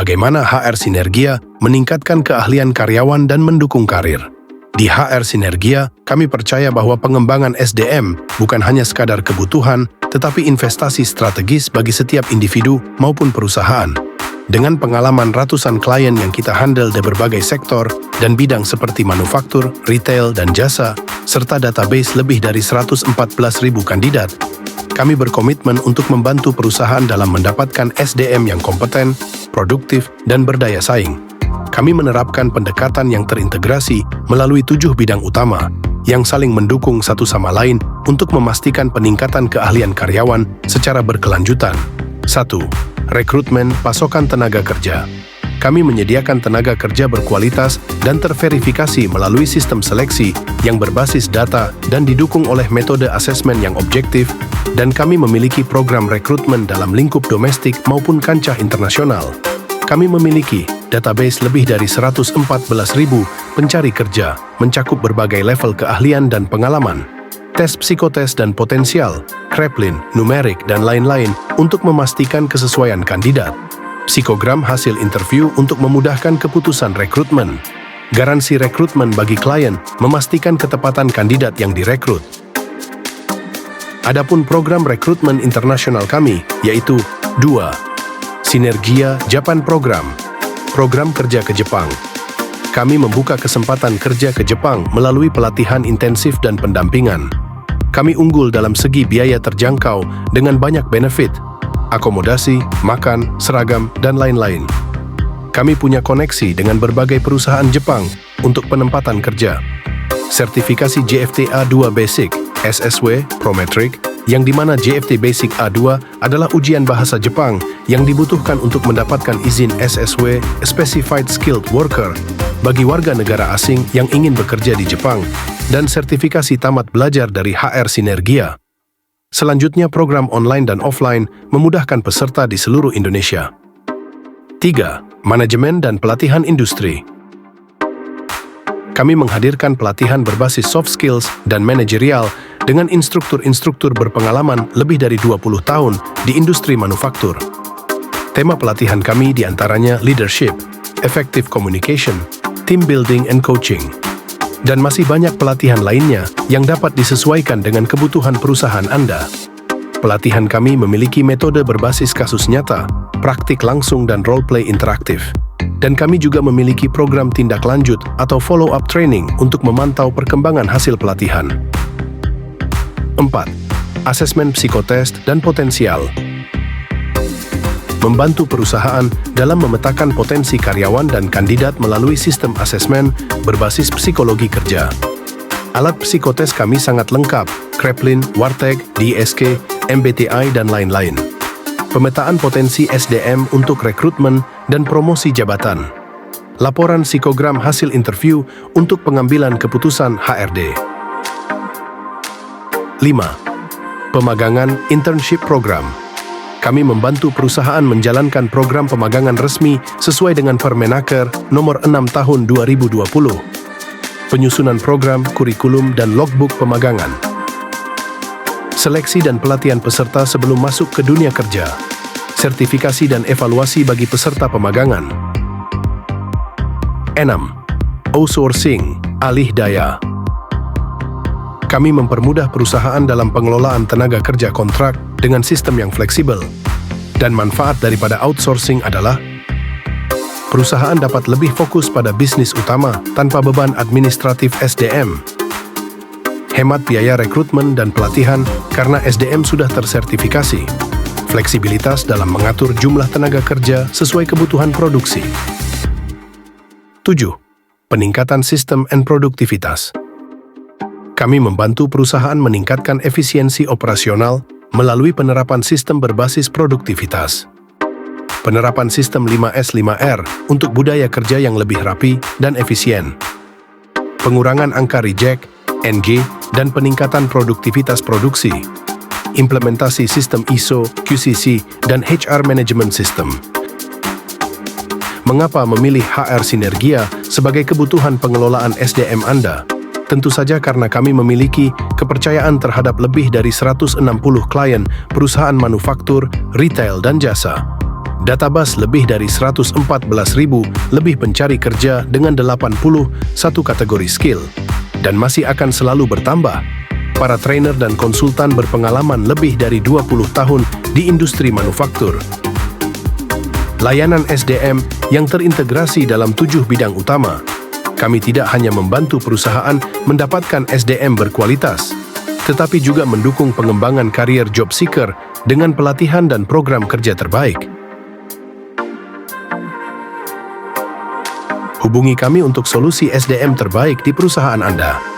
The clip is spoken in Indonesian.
bagaimana HR Sinergia meningkatkan keahlian karyawan dan mendukung karir. Di HR Sinergia, kami percaya bahwa pengembangan SDM bukan hanya sekadar kebutuhan, tetapi investasi strategis bagi setiap individu maupun perusahaan. Dengan pengalaman ratusan klien yang kita handle di berbagai sektor dan bidang seperti manufaktur, retail, dan jasa, serta database lebih dari 114.000 kandidat, kami berkomitmen untuk membantu perusahaan dalam mendapatkan SDM yang kompeten, produktif, dan berdaya saing. Kami menerapkan pendekatan yang terintegrasi melalui 7 bidang utama yang saling mendukung satu sama lain untuk memastikan peningkatan keahlian karyawan secara berkelanjutan. 1. Rekrutmen pasokan tenaga kerja. Kami menyediakan tenaga kerja berkualitas dan terverifikasi melalui sistem seleksi yang berbasis data dan didukung oleh metode asesmen yang objektif, dan kami memiliki program rekrutmen dalam lingkup domestik maupun kancah internasional. Kami memiliki database lebih dari 114.000 pencari kerja, mencakup berbagai level keahlian dan pengalaman, tes psikotes dan potensial, Kraepelin, numerik, dan lain-lain untuk memastikan kesesuaian kandidat. Psikogram hasil interview untuk memudahkan keputusan rekrutmen. Garansi rekrutmen bagi klien memastikan ketepatan kandidat yang direkrut. Adapun program rekrutmen internasional kami, yaitu 2. Sinergia Japan Program. Program kerja ke Jepang. Kami membuka kesempatan kerja ke Jepang melalui pelatihan intensif dan pendampingan. Kami unggul dalam segi biaya terjangkau dengan banyak benefit, akomodasi, makan, seragam, dan lain-lain. Kami punya koneksi dengan berbagai perusahaan Jepang untuk penempatan kerja. Sertifikasi JFT A2 Basic, SSW, Prometric, yang dimana JFT Basic A2 adalah ujian bahasa Jepang yang dibutuhkan untuk mendapatkan izin SSW, Specified Skilled Worker, bagi warga negara asing yang ingin bekerja di Jepang, dan sertifikasi tamat belajar dari HR Sinergia. Selanjutnya, program online dan offline memudahkan peserta di seluruh Indonesia. 3. Manajemen dan pelatihan industri. Kami menghadirkan pelatihan berbasis soft skills dan manajerial dengan instruktur-instruktur berpengalaman lebih dari 20 tahun di industri manufaktur. Tema pelatihan kami diantaranya leadership, effective communication, team building and coaching, dan masih banyak pelatihan lainnya yang dapat disesuaikan dengan kebutuhan perusahaan Anda. Pelatihan kami memiliki metode berbasis kasus nyata, praktik langsung dan role-play interaktif. Dan kami juga memiliki program tindak lanjut atau follow-up training untuk memantau perkembangan hasil pelatihan. 4. Asesmen psikotes dan potensial. Membantu perusahaan dalam memetakan potensi karyawan dan kandidat melalui sistem asesmen berbasis psikologi kerja. Alat psikotes kami sangat lengkap, Kraepelin, Warteg, DSK, MBTI, dan lain-lain. Pemetaan potensi SDM untuk rekrutmen dan promosi jabatan. Laporan psikogram hasil interview untuk pengambilan keputusan HRD. 5. Pemagangan internship program. Kami membantu perusahaan menjalankan program pemagangan resmi sesuai dengan Permenaker nomor 6 tahun 2020. Penyusunan program, kurikulum, dan logbook pemagangan. Seleksi dan pelatihan peserta sebelum masuk ke dunia kerja. Sertifikasi dan evaluasi bagi peserta pemagangan. 6. Outsourcing, alih daya. Kami mempermudah perusahaan dalam pengelolaan tenaga kerja kontrak dengan sistem yang fleksibel. Dan manfaat daripada outsourcing adalah perusahaan dapat lebih fokus pada bisnis utama tanpa beban administratif SDM. Hemat biaya rekrutmen dan pelatihan karena SDM sudah tersertifikasi. Fleksibilitas dalam mengatur jumlah tenaga kerja sesuai kebutuhan produksi. 7. Peningkatan sistem dan produktivitas. Kami membantu perusahaan meningkatkan efisiensi operasional melalui penerapan sistem berbasis produktivitas. Penerapan sistem 5S5R untuk budaya kerja yang lebih rapi dan efisien. Pengurangan angka reject, NG, dan peningkatan produktivitas produksi. Implementasi sistem ISO, QCC, dan HR Management System. Mengapa memilih HR Sinergia sebagai kebutuhan pengelolaan SDM Anda? Tentu saja karena kami memiliki kepercayaan terhadap lebih dari 160 klien perusahaan manufaktur, retail, dan jasa. Database lebih dari 114.000 lebih pencari kerja dengan 81 kategori skill dan masih akan selalu bertambah. Para trainer dan konsultan berpengalaman lebih dari 20 tahun di industri manufaktur. Layanan SDM yang terintegrasi dalam 7 bidang utama. Kami tidak hanya membantu perusahaan mendapatkan SDM berkualitas, tetapi juga mendukung pengembangan karier job seeker dengan pelatihan dan program kerja terbaik. Hubungi kami untuk solusi SDM terbaik di perusahaan Anda.